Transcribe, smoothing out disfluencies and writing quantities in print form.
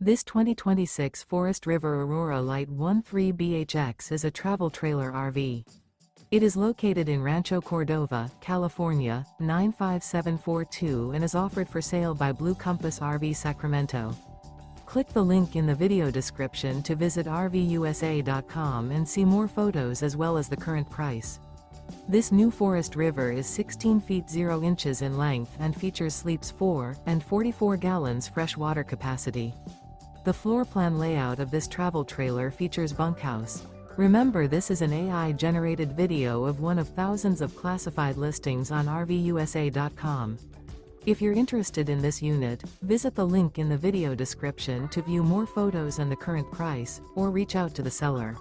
This 2026 Forest River Aurora Light 13BHX is a travel trailer RV. It is located in Rancho Cordova, California, 95742 and is offered for sale by Blue Compass RV Sacramento. Click the link in the video description to visit RVUSA.com and see more photos as well as the current price. This new Forest River is 16 feet 0 inches in length and features sleeps 4 and 44 gallons fresh water capacity. The floor plan layout of this travel trailer features bunkhouse. Remember, this is an AI-generated video of one of thousands of classified listings on RVUSA.com. If you're interested in this unit, visit the link in the video description to view more photos and the current price, or reach out to the seller.